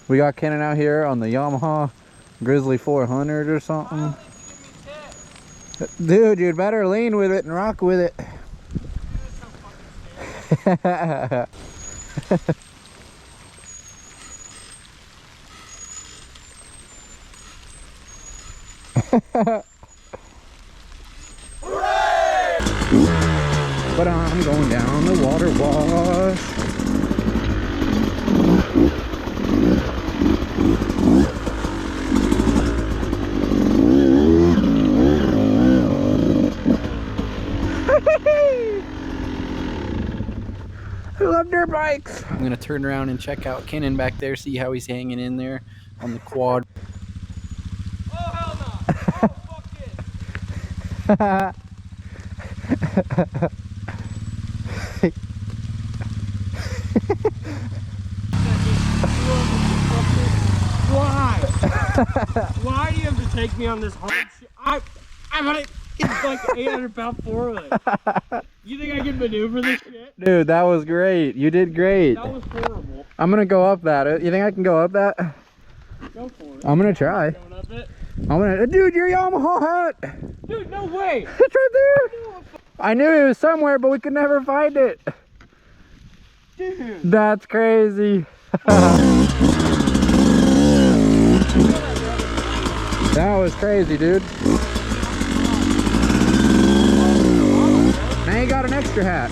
We got Kennen out here on the Yamaha Grizzly 400 or something. Dude, you'd better lean with it and rock with it. But I'm going down the water wash. I love dirt bikes. I'm gonna turn around and check out Kennen back there, see how he's hanging in there on the quad. Oh, hell no! Oh, fuck it! Why? Why do you have to take me on this hard shit? I'm gonna get like 800-pound four-wheeler. You think I can maneuver this shit? Dude, that was great. You did great. That was horrible. I'm gonna go up that. You think I can go up that? Go for it. I'm gonna try. Going up it. I'm gonna. Dude, your Yamaha hat. Dude, no way. It's right there. I knew it was somewhere, but we could never find it. Dude. That's crazy. That was crazy, dude. Now you got an extra hat.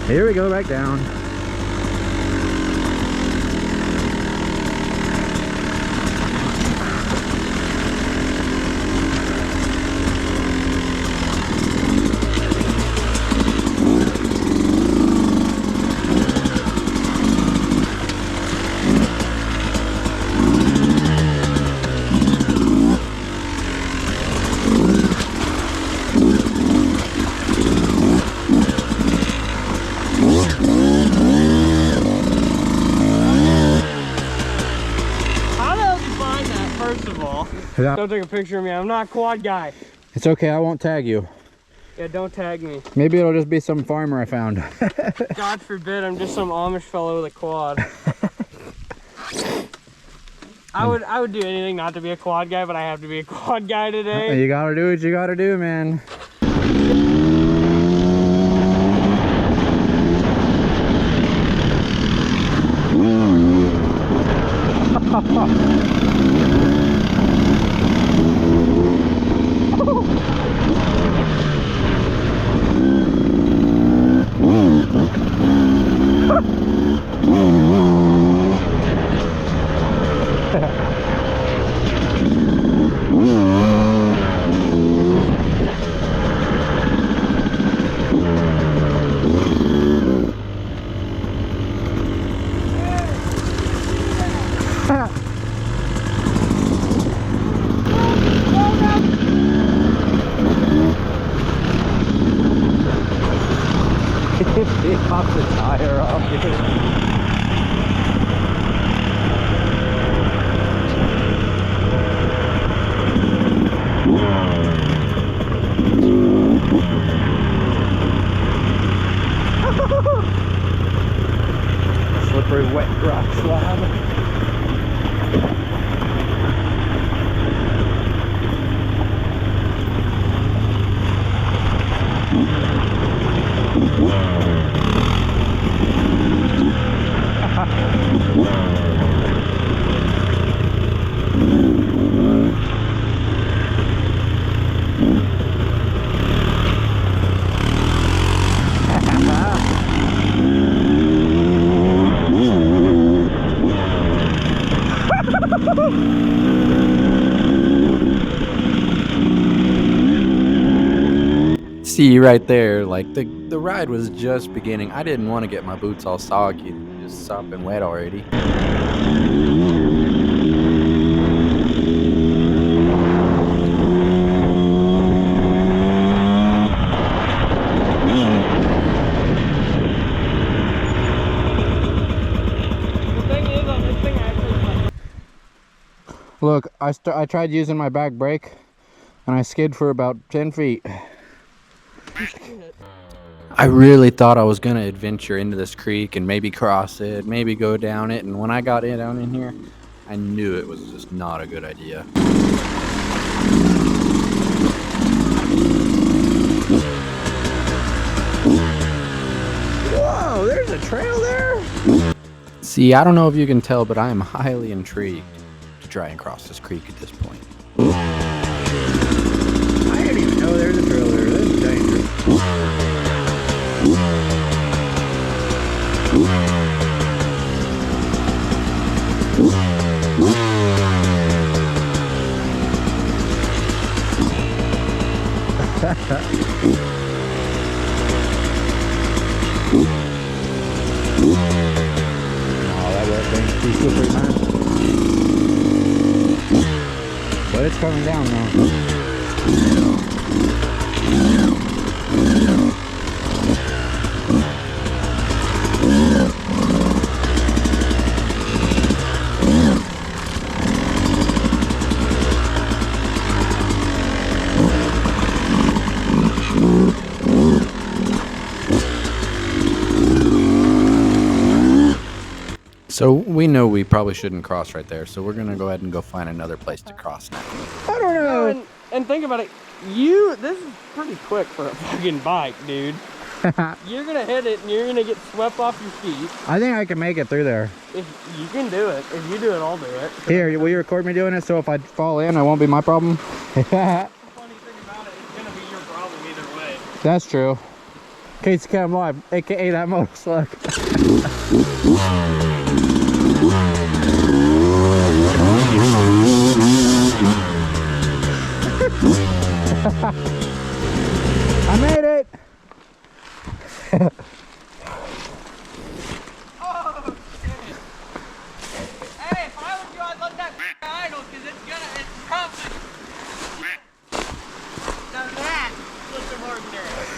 Here we go back down. First of all, Yeah. don't take a picture of me. I'm not a quad guy. It's okay, I won't tag you. Yeah, don't tag me. Maybe it'll just be some farmer I found. God forbid I'm just some Amish fellow with a quad. I would do anything not to be a quad guy, but I have to be a quad guy today. You gotta do what you gotta do, man. He popped the tire off, dude. Slippery wet rock slab. See right there, like the ride was just beginning. I didn't want to get my boots all soggy, just sopping wet already. Look, I tried using my back brake, and I skid for about 10 feet. I really thought I was going to adventure into this creek and maybe cross it, maybe go down it, and when I got down in here, I knew it was just not a good idea. Whoa, there's a trail there? See, I don't know if you can tell, but I am highly intrigued to try and cross this creek at this point. I didn't even know there's a trail there. This is dangerous. Too slippery, man. But it's coming down now. So we know we probably shouldn't cross right there, so we're gonna go ahead and go find another place to cross now. I don't know. And think about it, this is pretty quick for a fucking bike, dude. You're gonna hit it and you're gonna get swept off your feet. I think I can make it through there. If you can do it, if you do it, I'll do it. Here, will you record me doing it so if I fall in, it won't be my problem? The funny thing about it, it's gonna be your problem either way. That's true. Casey Cam Live, aka that motor slug. I made it! Oh, shit. Hey, if I was you, I'd let that idle, because it's probably... Now that was some more endurance.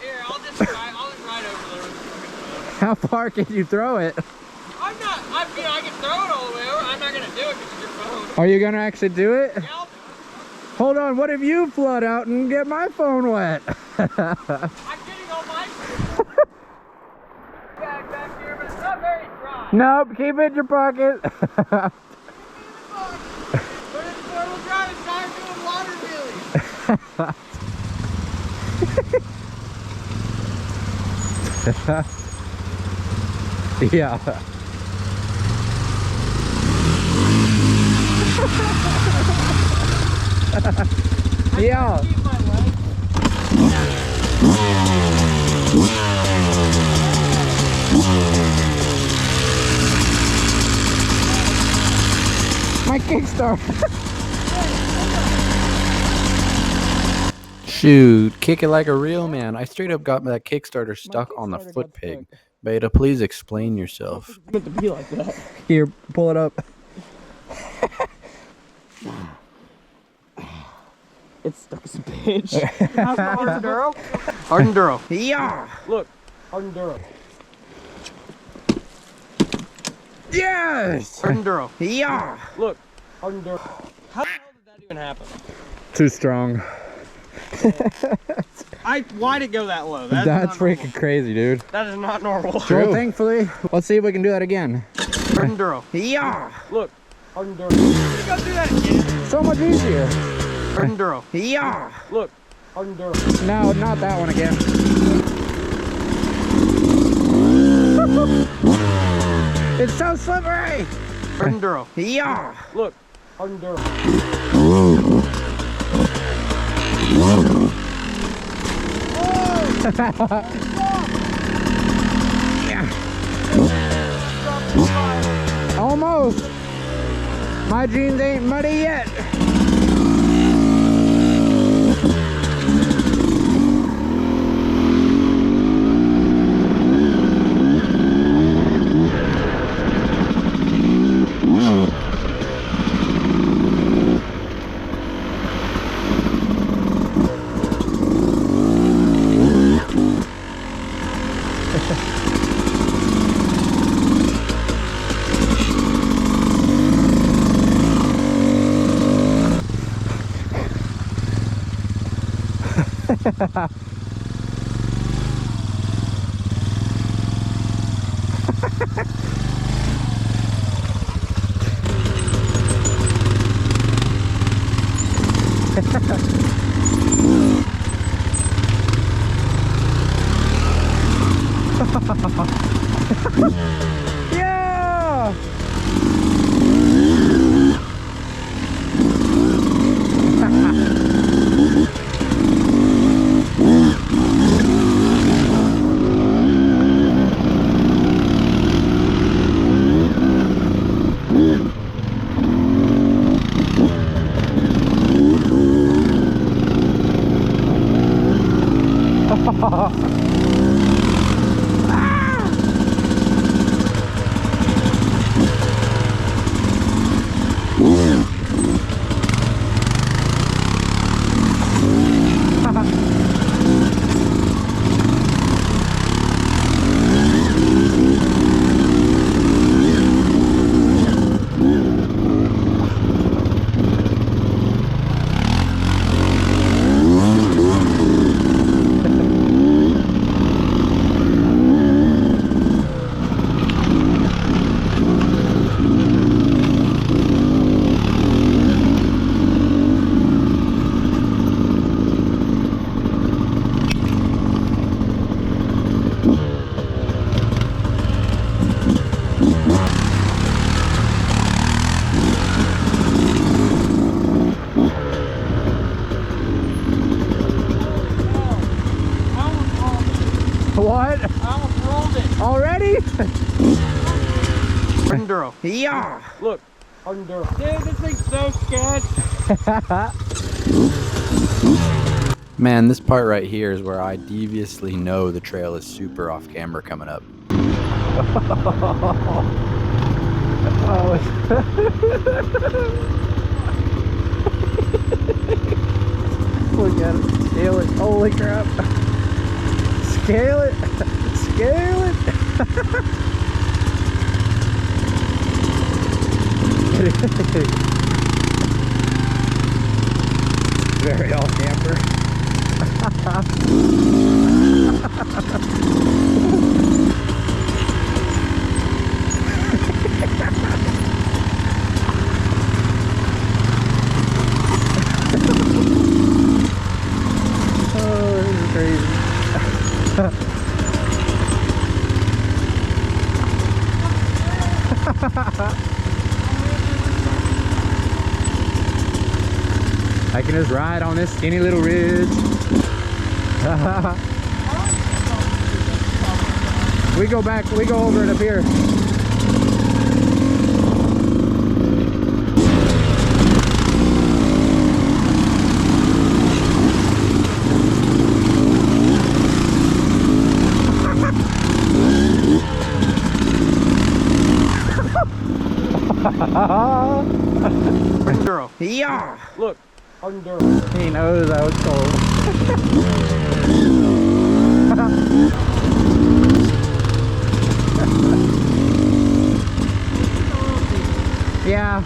Here, I'll just ride over there with the fucking phone. How far can you throw it? I can throw it all the way over. I'm not going to do it because it's your phone. Are you going to actually do it? Yeah, Hold on, what if you flood out and get my phone wet? I'm getting all my bag back here, but it's not very dry. Nope, keep it in your pocket. But it's four-wheel drive, it's time doing water wheelies. Yeah. Yeah. Keep my legs. My Kickstarter. Shoot, kick it like a real man. I straight up got that Kickstarter stuck on the foot peg. Beta, please explain yourself. It's meant to be like that. Here, pull it up. It's stuck as a bitch. Hard Enduro? Hard Enduro. Yeah. Look, Hard Enduro. Yes. Hard Enduro. Yeah. Look, Hard Enduro. How the hell did that even happen? Too strong. Why'd it go that low? That's freaking crazy, dude. That is not normal. Well, thankfully, let's see if we can do that again. Hard Enduro. Yeah. Look, Hard Enduro. Let's go do that again. So much easier. Hard Enduro. Yeah. Look, Hard Enduro. No, not that one again. It's so slippery. Hard Enduro. Yeah. Look, Hard Enduro. Almost. My jeans ain't muddy yet. Yeah! What? I almost rolled it. Already? Enduro. Yeah! Look, Enduro. Dude, this thing's so sketch. Man, this part right here is where I deviously know the trail is super off camera coming up. Look at it. Scale it. Holy crap. Scale it. Scale it. Very off camber. Oh, this is crazy. I can just ride on this skinny little ridge. We go over it up here. Enduro. Yeah! Look, Enduro. He knows I was cold. Yeah.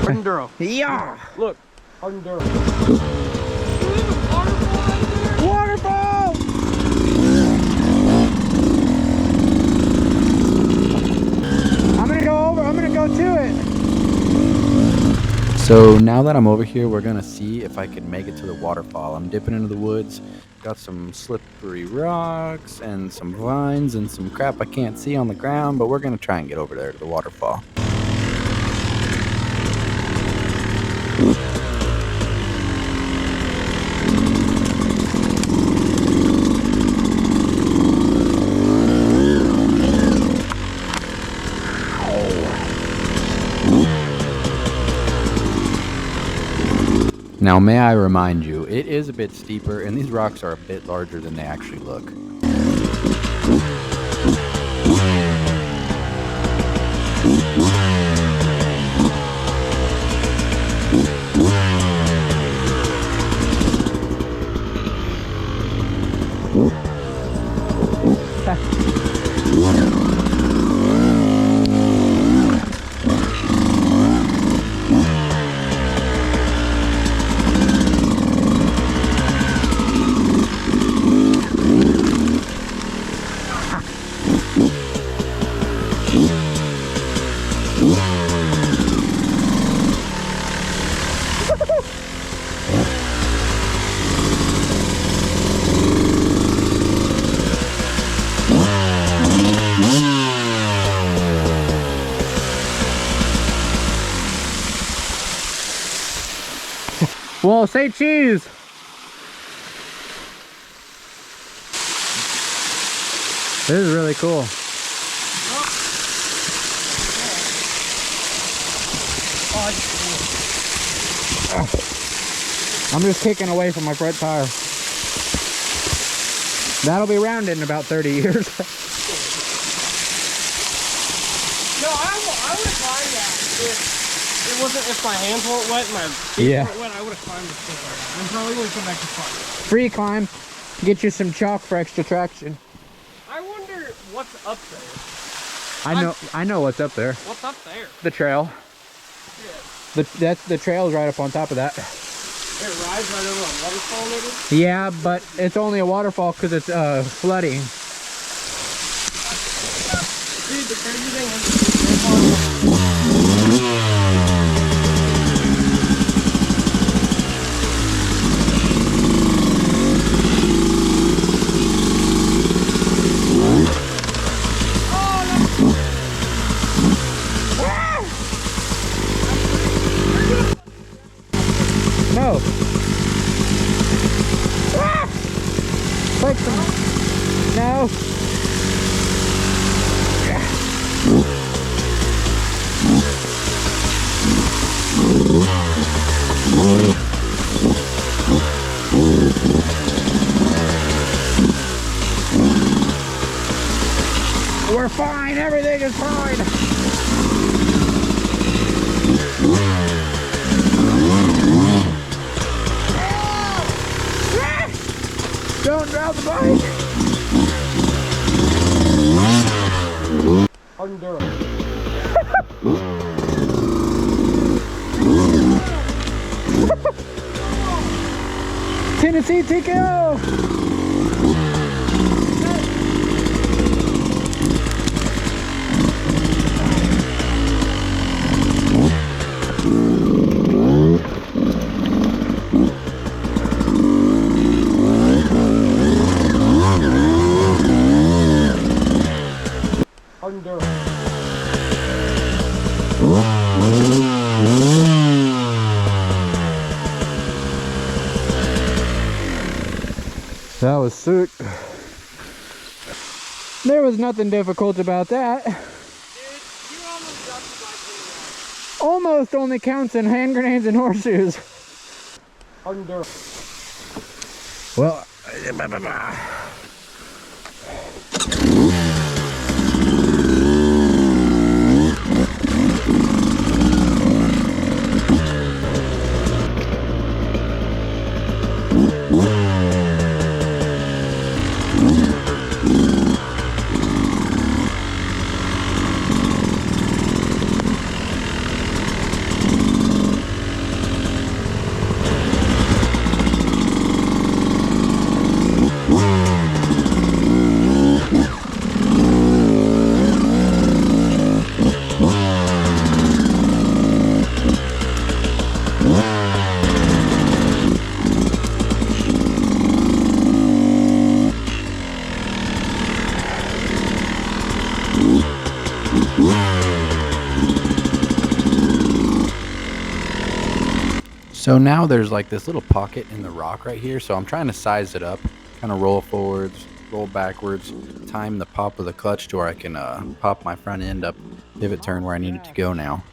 Enduro. Yeah! Look, Enduro. Waterfall! I'm gonna go to it. So now that I'm over here, we're gonna see if I can make it to the waterfall. I'm dipping into the woods, got some slippery rocks and some vines and some crap I can't see on the ground, but we're gonna try and get over there to the waterfall. Now, may I remind you, it is a bit steeper, and these rocks are a bit larger than they actually look. Well, say cheese. This is really cool. I'm just kicking away from my front tire. That'll be rounded in about 30 years. No, I would have climbed that if my hands weren't wet and my feet weren't wet. I would have climbed this thing. I'm probably going to come back to fun. Free climb. Get you some chalk for extra traction. I wonder what's up there. I know what's up there. What's up there? The trail. Yeah. The trail's right up on top of that. It rides right over a waterfall, maybe? Yeah, but it's only a waterfall because it's flooding. Dude, the crazy thing is No. Take some. No. We're fine. Everything is fine. Don't drop the bike. Enduro. Tennessee TKO. Enduro. That was sick. There was nothing difficult about that. Dude, you almost dropped the bike anyway. Almost only counts in hand grenades and horseshoes. Enduro. Well, So now there's like this little pocket in the rock right here, so I'm trying to size it up, kind of roll forwards, roll backwards, time the pop of the clutch to where I can pop my front end up, pivot turn where I need it to go now.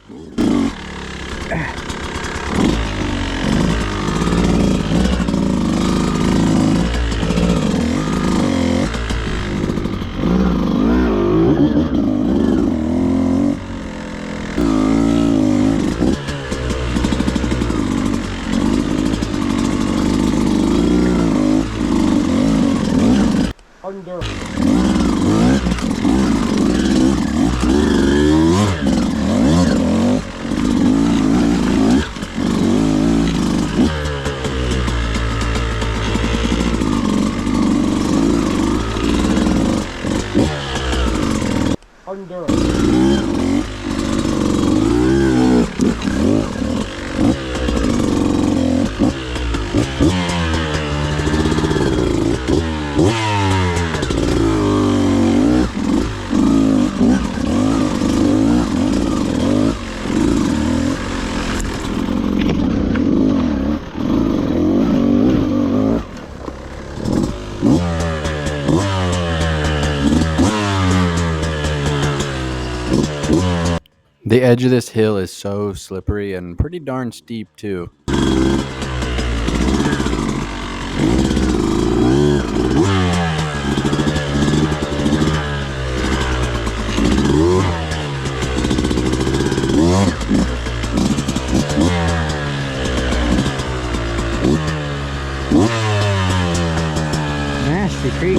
Enduro. The edge of this hill is so slippery and pretty darn steep too. Nasty creek.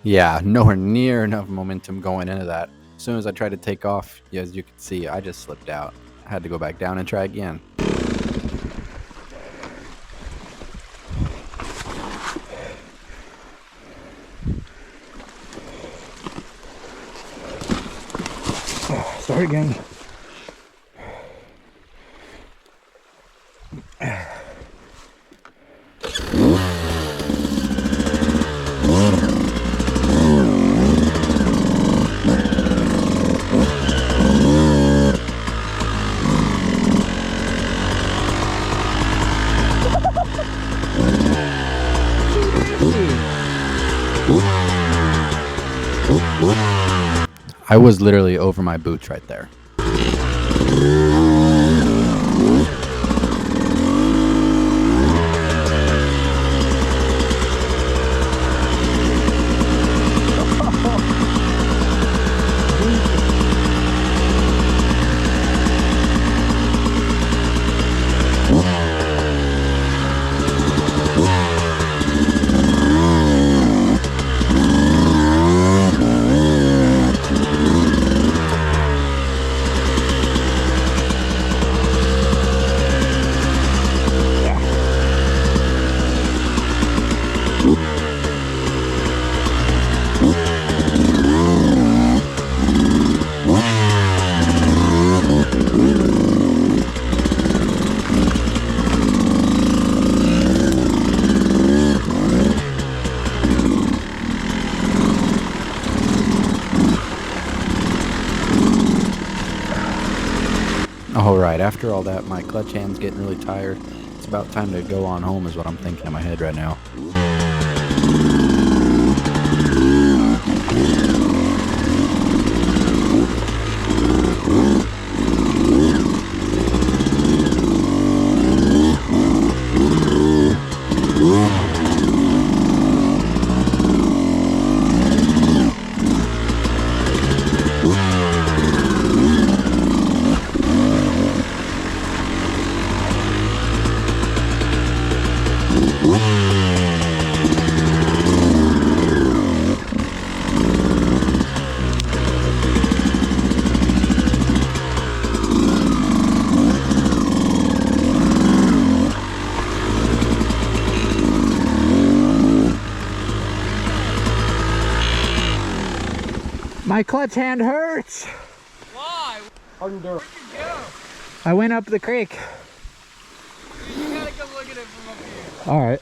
Yeah, nowhere near enough momentum going into that. As soon as I tried to take off, as you can see, I just slipped out. I had to go back down and try again. Start again. I was literally over my boots right there. Alright, after all that, my clutch hand's getting really tired. It's about time to go on home is what I'm thinking in my head right now. My clutch hand hurts. Why? Enduro. Where'd you go? I went up the creek. You gotta come look at it from up here. All right.